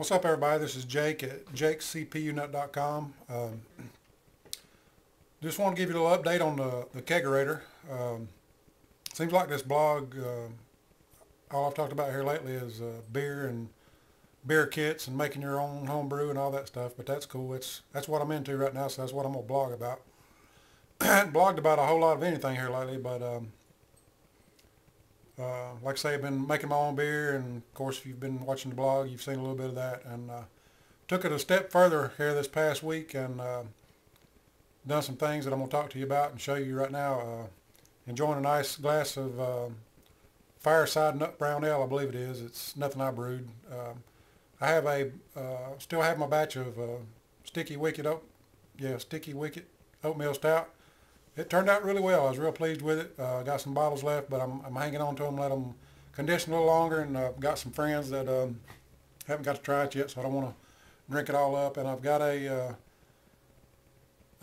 What's up, everybody? This is Jake at jakescpunut.com. Just want to give you a little update on the kegerator. Seems like this blog, all I've talked about here lately is beer and beer kits and making your own home brew and all that stuff, but that's cool. That's what I'm into right now, so that's what I'm going to blog about. I haven't blogged about a whole lot of anything here lately, but like I say, I've been making my own beer, and of course if you've been watching the blog, you've seen a little bit of that, and took it a step further here this past week and done some things that I'm going to talk to you about and show you right now. Enjoying a nice glass of Fireside Nut Brown Ale, I believe it is. It's nothing I brewed. I have still have my batch of Sticky Wicket Oatmeal Stout. It turned out really well. I was real pleased with it. Got some bottles left, but I'm hanging on to them, let them condition a little longer, and I've got some friends that haven't got to try it yet, so I don't want to drink it all up. And I've got a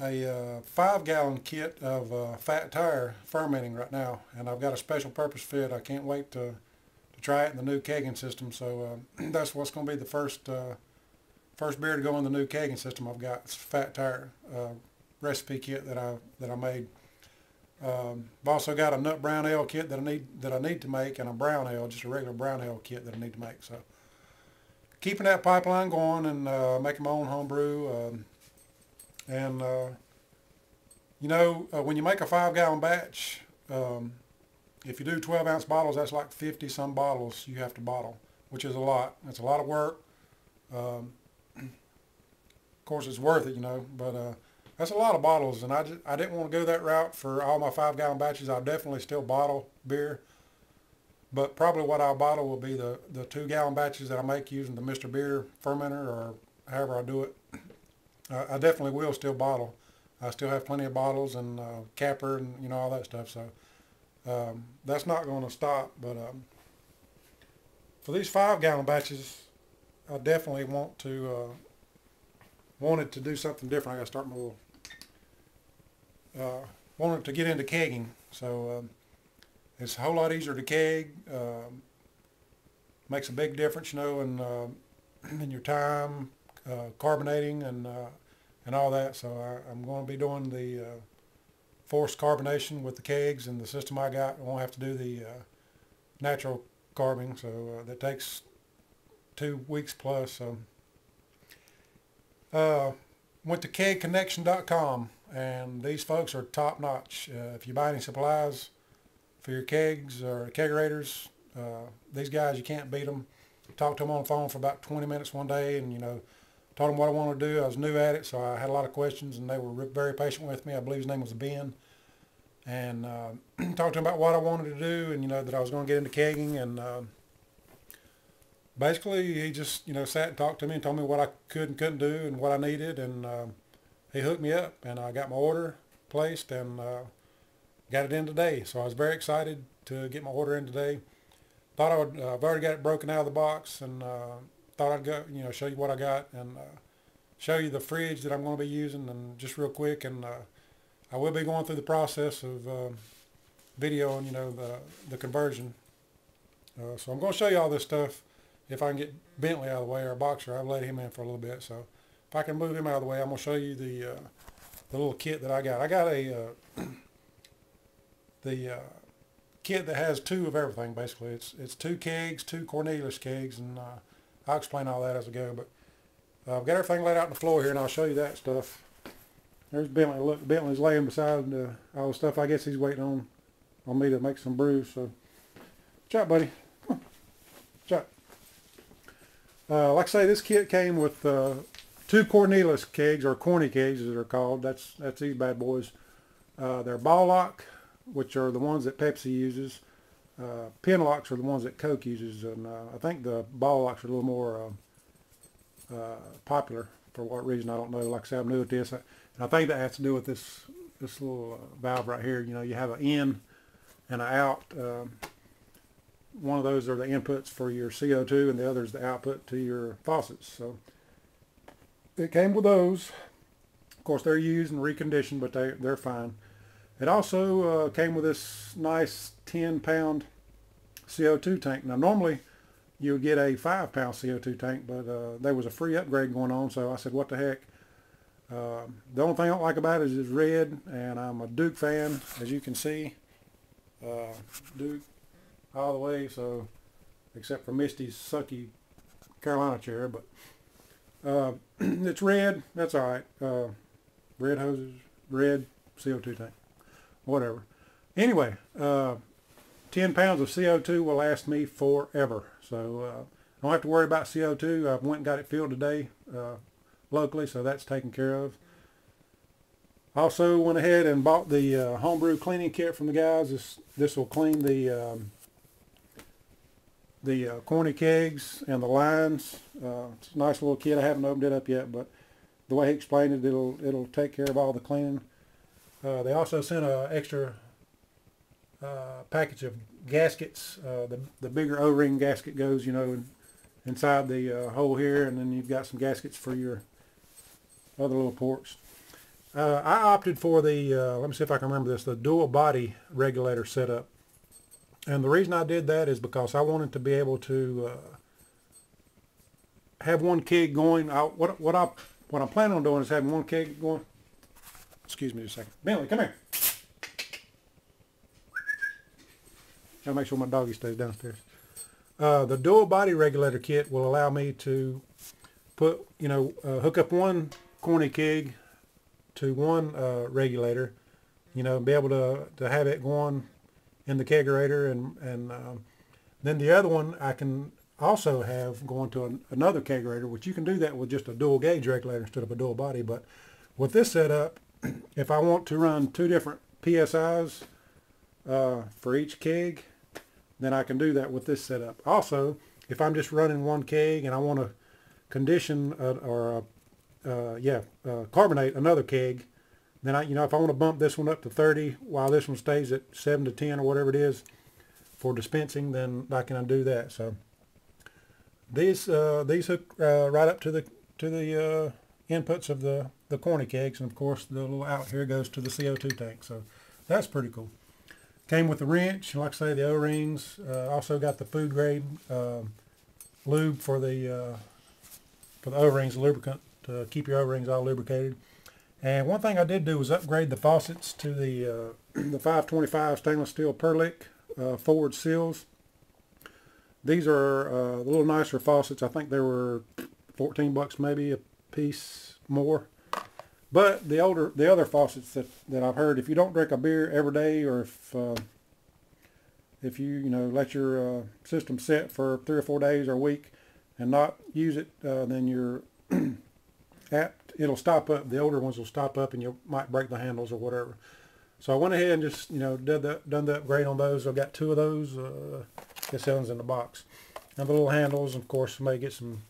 5-gallon kit of Phat Tyre fermenting right now, and I've got a special purpose fit. I can't wait to try it in the new kegging system. So that's what's going to be the first beer to go in the new kegging system I've got. It's Phat Tyre recipe kit that I made. I've also got a nut brown ale kit that I need to make, and a brown ale, just a regular brown ale kit that I need to make. So keeping that pipeline going and making my own home brew. And you know, when you make a 5-gallon batch, if you do 12-ounce bottles, that's like 50 some bottles you have to bottle, which is a lot. It's a lot of work. Of course, it's worth it, you know, but that's a lot of bottles, and I didn't want to go that route for all my 5-gallon batches. I'll definitely still bottle beer, but probably what I'll bottle will be the 2-gallon batches that I make using the Mr. Beer fermenter, or however I do it. I definitely will still bottle. I still have plenty of bottles and capper and, you know, all that stuff, so that's not going to stop. But for these 5-gallon batches, I definitely wanted to do something different. I got to start my little wanted to get into kegging, so it's a whole lot easier to keg. Makes a big difference, you know, in your time carbonating and all that. So I'm going to be doing the forced carbonation with the kegs and the system I got. I won't have to do the natural carbing, so that takes 2 weeks plus. Went to KegConnection.com, and these folks are top notch. If you buy any supplies for your kegs or kegerators, these guys, you can't beat them. Talked to them on the phone for about 20 minutes one day, and, you know, told them what I wanted to do. I was new at it, so I had a lot of questions, and they were very patient with me. I believe his name was Ben, and talked to him about what I wanted to do, and, you know, that I was going to get into kegging, and basically he just, you know, sat and talked to me and told me what I could and couldn't do and what I needed, and he hooked me up, and I got my order placed and got it in today. So I was very excited to get my order in today. Thought I would, I've already got it broken out of the box, and thought I'd go, you know, show you what I got, and show you the fridge that I'm going to be using, and just real quick, and I will be going through the process of videoing, you know, the conversion. So I'm going to show you all this stuff. If I can get Bentley out of the way, or Boxer, I've let him in for a little bit. So if I can move him out of the way, I'm going to show you the little kit that I got. I got the kit that has 2 of everything, basically. It's 2 kegs, 2 Cornelius kegs, and I'll explain all that as I go. But I've got everything laid out on the floor here, and I'll show you that stuff. There's Bentley. Look, Bentley's laying beside all the stuff. I guess he's waiting on me to make some brews. So, chat, buddy. Come on. Chat. Like I say, this kit came with 2 Cornelius kegs, or corny kegs as they're called. That's these bad boys. They're ball lock, which are the ones that Pepsi uses. Pin locks are the ones that Coke uses, and I think the ball locks are a little more popular. For what reason, I don't know. Like I said, I'm new at this, and I think that has to do with this little valve right here. You know, you have an in and an out. One of those are the inputs for your CO2, and the other is the output to your faucets. So it came with those. Of course, they're used and reconditioned, but they're fine. It also came with this nice 10-pound CO2 tank. Now, normally you would get a 5-pound CO2 tank, but there was a free upgrade going on, so I said, what the heck. The only thing I don't like about it is it's red, and I'm a Duke fan, as you can see. Duke all the way, so except for Misty's sucky Carolina chair, but it's red. That's all right. Red hoses, red CO2 tank, whatever. Anyway, 10 pounds of CO2 will last me forever, so I don't have to worry about CO2. I went and got it filled today locally, so that's taken care of. Also went ahead and bought the homebrew cleaning kit from the guys. This will clean the corny kegs and the lines. It's a nice little kit. I haven't opened it up yet, but the way he explained it, it'll take care of all the cleaning. They also sent an extra package of gaskets. The bigger O-ring gasket goes, you know, inside the hole here, and then you've got some gaskets for your other little ports. I opted for the, let me see if I can remember this, the dual body regulator setup. And the reason I did that is because I wanted to be able to have one keg going. What I'm planning on doing is having one keg going. Excuse me just a second. Bentley, come here. Gotta make sure my doggy stays downstairs. The dual body regulator kit will allow me to put, you know, hook up one corny keg to one regulator, you know, be able to have it going in the kegerator, and then the other one I can also have going to another kegerator, which you can do that with just a dual gauge regulator instead of a dual body. But with this setup, if I want to run 2 different PSIs for each keg, then I can do that with this setup. Also, if I'm just running one keg and I want to condition carbonate another keg, then you know, if I want to bump this one up to 30 while this one stays at 7 to 10 or whatever it is for dispensing, then I can undo that. So these hook right up to the inputs of the corny kegs, and of course the little out here goes to the CO2 tank. So that's pretty cool. Came with the wrench, like I say, the O-rings. Also got the food grade lube for the O-rings, lubricant to keep your O-rings all lubricated. And one thing I did do was upgrade the faucets to the 525 stainless steel Perlick forward seals. These are a little nicer faucets. I think they were 14 bucks maybe a piece more. But the other faucets that I've heard, if you don't drink a beer every day, or if you let your system sit for 3 or 4 days or a week and not use it, then you're it'll stop up. The older ones will stop up, and you might break the handles or whatever. So I went ahead and just done the upgrade on those. I've got 2 of those. This one's in the box, and the little handles. Of course, may get some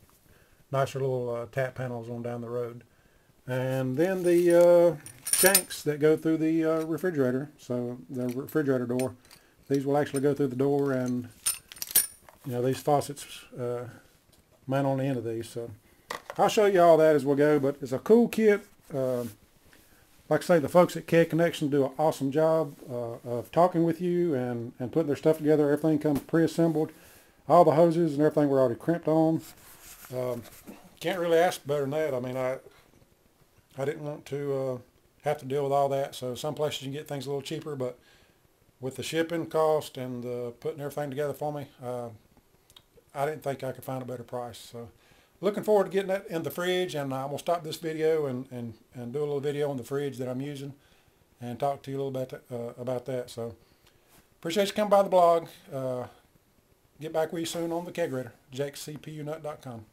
nicer little tap panels on down the road. And then the shanks that go through the refrigerator, so the refrigerator door, these will actually go through the door, and these faucets mount on the end of these. So I'll show you all that as we go, but it's a cool kit. Like I say, the folks at KegConnection do an awesome job of talking with you and putting their stuff together. Everything comes pre-assembled. All the hoses and everything were already crimped on. Can't really ask better than that. I mean, I didn't want to have to deal with all that. So some places you can get things a little cheaper, but with the shipping cost and putting everything together for me, I didn't think I could find a better price. So looking forward to getting that in the fridge, and I'm going to stop this video and do a little video on the fridge that I'm using and talk to you a little bit about that. So appreciate you coming by the blog. Get back with you soon on the kegerator. JakesCPUnut.com.